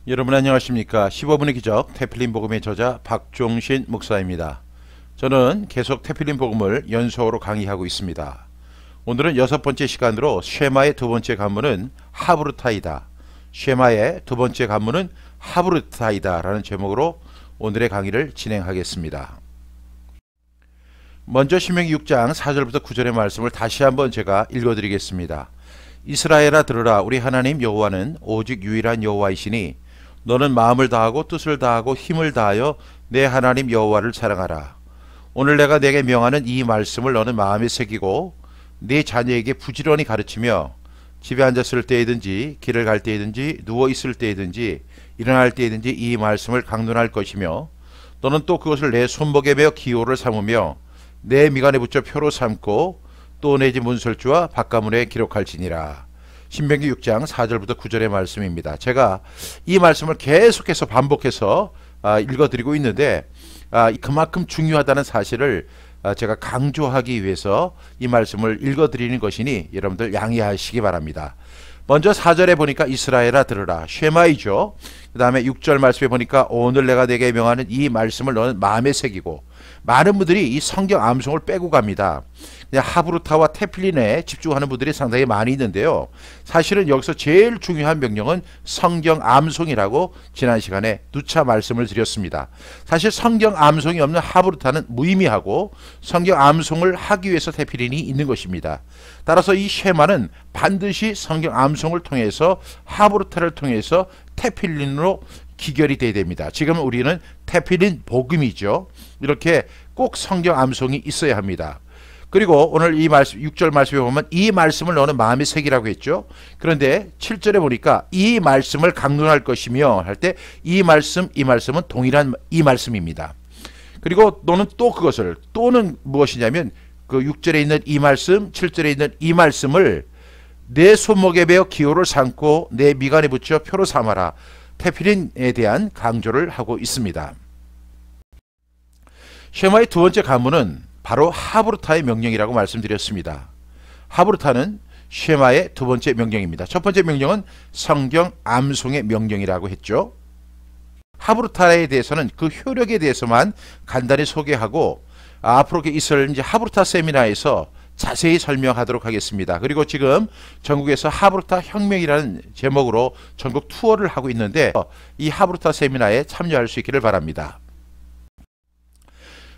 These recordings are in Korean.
여러분 안녕하십니까. 15분의 기적 태필린 복음의 저자 박종신 목사입니다. 저는 계속 태필린 복음을 연속으로 강의하고 있습니다. 오늘은 6번째 시간으로 쉐마의 두 번째 관문은 하브루타이다. 쉐마의 두 번째 관문은 하브루타이다 라는 제목으로 오늘의 강의를 진행하겠습니다. 먼저 신명기 6장 4절부터 9절의 말씀을 다시 한번 제가 읽어드리겠습니다. 이스라엘아 들으라. 우리 하나님 여호와는 오직 유일한 여호와이시니 너는 마음을 다하고 뜻을 다하고 힘을 다하여 내 하나님 여호와를 사랑하라. 오늘 내가 내게 명하는 이 말씀을 너는 마음에 새기고 네 자녀에게 부지런히 가르치며 집에 앉았을 때이든지 길을 갈 때이든지 누워 있을 때이든지 일어날 때이든지 이 말씀을 강론할 것이며 너는 또 그것을 내 손목에 매어 기호를 삼으며 내 미간에 붙여 표로 삼고 또 내 집 문설주와 바깥문에 기록할지니라. 신명기 6장 4절부터 9절의 말씀입니다. 제가 이 말씀을 계속해서 반복해서 읽어드리고 있는데 그만큼 중요하다는 사실을 제가 강조하기 위해서 이 말씀을 읽어드리는 것이니 여러분들 양해하시기 바랍니다. 먼저 4절에 보니까 이스라엘아 들으라. 쉐마이죠. 그 다음에 6절 말씀에 보니까 오늘 내가 내게 명하는 이 말씀을 너는 마음에 새기고. 많은 분들이 이 성경 암송을 빼고 갑니다. 그냥 하브루타와 테필린에 집중하는 분들이 상당히 많이 있는데요. 사실은 여기서 제일 중요한 명령은 성경 암송이라고 지난 시간에 누차 말씀을 드렸습니다. 사실 성경 암송이 없는 하브루타는 무의미하고 성경 암송을 하기 위해서 테필린이 있는 것입니다. 따라서 이 쉐마는 반드시 성경 암송을 통해서 하브루타를 통해서 테필린으로 기결이 돼야 됩니다. 지금 우리는 테필린 복음이죠. 이렇게 꼭 성경 암송이 있어야 합니다. 그리고 오늘 이 말씀 6절 말씀에 보면 이 말씀을 너는 마음에 새기라고 했죠. 그런데 7절에 보니까 이 말씀을 강론할 것이며 할 때 이 말씀은 동일한 이 말씀입니다. 그리고 너는 또 그것을 또는 무엇이냐면 그 6절에 있는 이 말씀 7절에 있는 이 말씀을 내 손목에 베어 기호를 삼고 내 미간에 붙여 표로 삼아라. 테필린에 대한 강조를 하고 있습니다. 쉐마의 두 번째 관문은 바로 하브루타의 명령이라고 말씀드렸습니다. 하브루타는 쉐마의 두 번째 명령입니다. 첫 번째 명령은 성경 암송의 명령이라고 했죠. 하브루타에 대해서는 그 효력에 대해서만 간단히 소개하고 앞으로 있을 이제 하브루타 세미나에서 자세히 설명하도록 하겠습니다. 그리고 지금 전국에서 하브루타 혁명이라는 제목으로 전국 투어를 하고 있는데 이 하브루타 세미나에 참여할 수 있기를 바랍니다.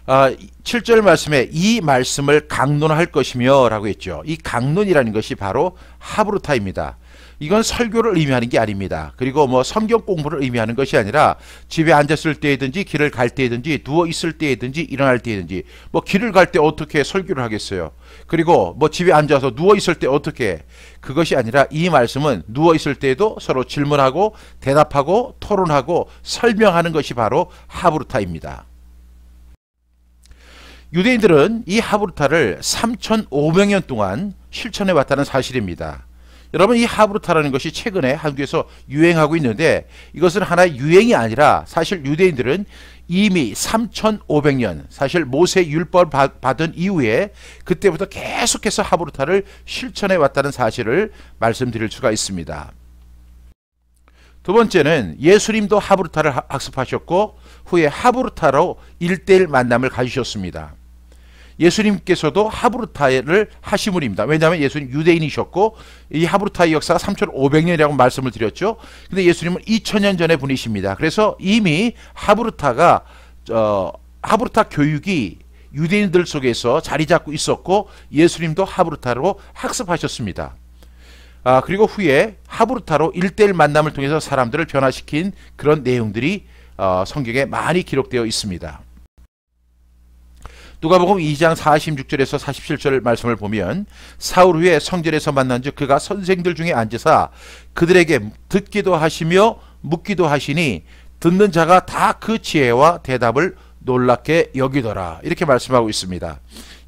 7절 말씀에 이 말씀을 강론할 것이며 라고 했죠. 이 강론이라는 것이 바로 하브루타입니다. 이건 설교를 의미하는 게 아닙니다. 그리고 뭐 성경 공부를 의미하는 것이 아니라 집에 앉았을 때이든지 길을 갈 때이든지 누워 있을 때이든지 일어날 때이든지 뭐 길을 갈 때 어떻게 설교를 하겠어요. 그리고 뭐 집에 앉아서 누워 있을 때 어떻게 그것이 아니라 이 말씀은 누워 있을 때에도 서로 질문하고 대답하고 토론하고 설명하는 것이 바로 하브루타입니다. 유대인들은 이 하브루타를 3,500년 동안 실천해 왔다는 사실입니다. 여러분 이 하브루타라는 것이 최근에 한국에서 유행하고 있는데 이것은 하나의 유행이 아니라 사실 유대인들은 이미 3,500년 사실 모세 율법 받은 이후에 그때부터 계속해서 하브루타를 실천해 왔다는 사실을 말씀드릴 수가 있습니다. 두 번째는 예수님도 하브루타를 학습하셨고 후에 하브루타로 1:1 만남을 가지셨습니다. 예수님께서도 하브루타를 하신 분입니다. 왜냐하면 예수님 유대인이셨고 이 하브루타의 역사가 3,500년이라고 말씀을 드렸죠. 근데 예수님은 2000년 전의 분이십니다. 그래서 이미 하브루타 교육이 유대인들 속에서 자리 잡고 있었고 예수님도 하브루타로 학습하셨습니다. 그리고 후에 하브루타로 1:1 만남을 통해서 사람들을 변화시킨 그런 내용들이 성경에 많이 기록되어 있습니다. 누가복음 2장 46절에서 47절 말씀을 보면 사흘 후에 성전에서 만난즉 그가 선생들 중에 앉으사 그들에게 듣기도 하시며 묻기도 하시니 듣는 자가 다 그 지혜와 대답을 놀랍게 여기더라. 이렇게 말씀하고 있습니다.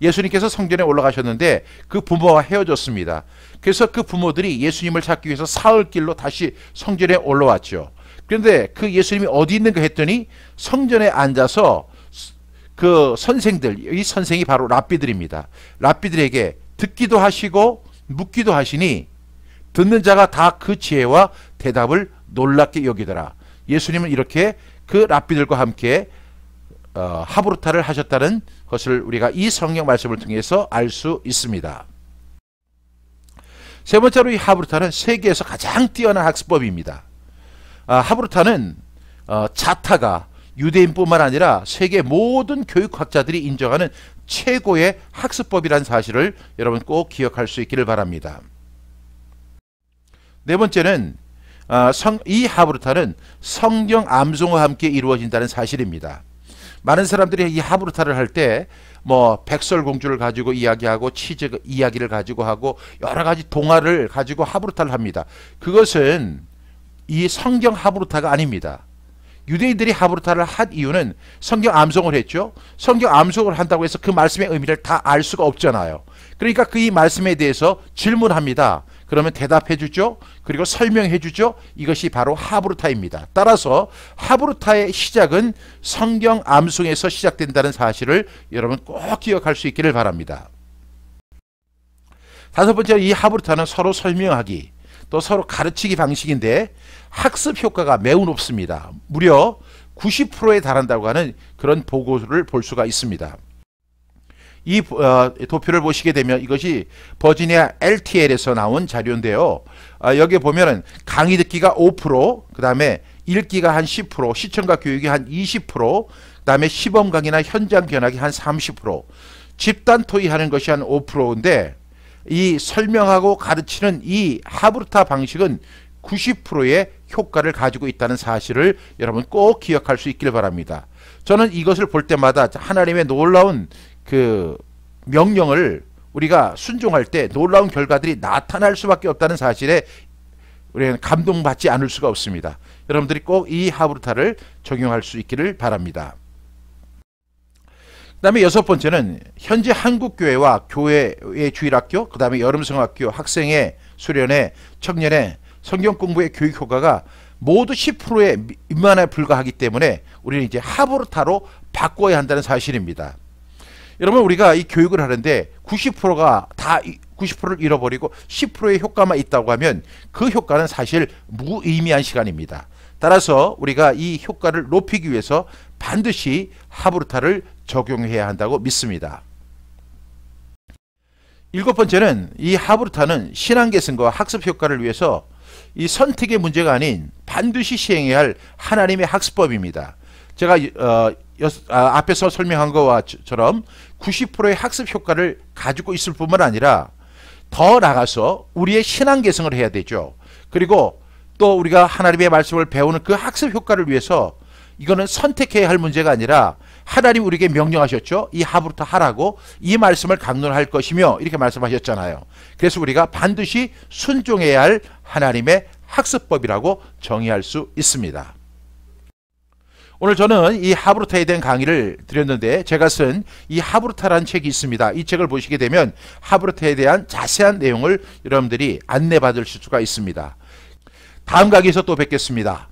예수님께서 성전에 올라가셨는데 그 부모와 헤어졌습니다. 그래서 그 부모들이 예수님을 찾기 위해서 사흘길로 다시 성전에 올라왔죠. 그런데 그 예수님이 어디 있는가 했더니 성전에 앉아서 그 선생들, 이 선생이 바로 랍비들입니다. 랍비들에게 듣기도 하시고 묻기도 하시니 듣는 자가 다 그 지혜와 대답을 놀랍게 여기더라. 예수님은 이렇게 그 랍비들과 함께 하브루타를 하셨다는 것을 우리가 이 성경 말씀을 통해서 알 수 있습니다. 세 번째로 이 하브루타는 세계에서 가장 뛰어난 학습법입니다. 하브루타는 자타가 유대인뿐만 아니라 세계 모든 교육학자들이 인정하는 최고의 학습법이라는 사실을 여러분 꼭 기억할 수 있기를 바랍니다. 네 번째는 이 하브루타는 성경 암송과 함께 이루어진다는 사실입니다. 많은 사람들이 이 하브루타를 할 때 뭐 백설공주를 가지고 이야기하고 치즈 이야기를 가지고 하고 여러 가지 동화를 가지고 하브루타를 합니다. 그것은 이 성경 하브루타가 아닙니다. 유대인들이 하브루타를 한 이유는 성경 암송을 했죠. 성경 암송을 한다고 해서 그 말씀의 의미를 다 알 수가 없잖아요. 그러니까 그 이 말씀에 대해서 질문합니다. 그러면 대답해 주죠. 그리고 설명해 주죠. 이것이 바로 하브루타입니다. 따라서 하브루타의 시작은 성경 암송에서 시작된다는 사실을 여러분 꼭 기억할 수 있기를 바랍니다. 다섯 번째로 이 하브루타는 서로 설명하기 또 서로 가르치기 방식인데 학습 효과가 매우 높습니다. 무려 90%에 달한다고 하는 그런 보고를 볼 수가 있습니다. 이 도표를 보시게 되면 이것이 버지니아 LTL에서 나온 자료인데요. 여기에 보면은 강의 듣기가 5%, 그 다음에 읽기가 한 10%, 시청과 교육이 한 20%, 그 다음에 시범 강의나 현장 견학이 한 30%, 집단 토의하는 것이 한 5%인데 이 설명하고 가르치는 이 하브루타 방식은 90%의 효과를 가지고 있다는 사실을 여러분 꼭 기억할 수 있길 바랍니다. 저는 이것을 볼 때마다 하나님의 놀라운 그 명령을 우리가 순종할 때 놀라운 결과들이 나타날 수밖에 없다는 사실에 우리는 감동받지 않을 수가 없습니다. 여러분들이 꼭 이 하브루타를 적용할 수 있기를 바랍니다. 그 다음에 여섯 번째는 현재 한국교회와 교회의 주일학교, 그 다음에 여름성학교, 학생의 수련회, 청년의 성경 공부의 교육 효과가 모두 10%에 미만에 불과하기 때문에 우리는 이제 하브루타로 바꿔야 한다는 사실입니다. 여러분 우리가 이 교육을 하는데 90%가 다 90%를 잃어버리고 10%의 효과만 있다고 하면 그 효과는 사실 무의미한 시간입니다. 따라서 우리가 이 효과를 높이기 위해서 반드시 하브루타를 적용해야 한다고 믿습니다. 일곱 번째는 이 하브루타는 신앙 개선과 학습 효과를 위해서 이 선택의 문제가 아닌 반드시 시행해야 할 하나님의 학습법입니다. 제가 앞에서 설명한 것처럼 90%의 학습 효과를 가지고 있을 뿐만 아니라 더 나아가서 우리의 신앙 개성을 해야 되죠. 그리고 또 우리가 하나님의 말씀을 배우는 그 학습 효과를 위해서 이거는 선택해야 할 문제가 아니라 하나님 우리에게 명령하셨죠. 이 하브루타 하라고 이 말씀을 강론할 것이며 이렇게 말씀하셨잖아요. 그래서 우리가 반드시 순종해야 할 하나님의 학습법이라고 정의할 수 있습니다. 오늘 저는 이 하브루타에 대한 강의를 드렸는데 제가 쓴 이 하브루타라는 책이 있습니다. 이 책을 보시게 되면 하브루타에 대한 자세한 내용을 여러분들이 안내받을 수가 있습니다. 다음 강의에서 또 뵙겠습니다.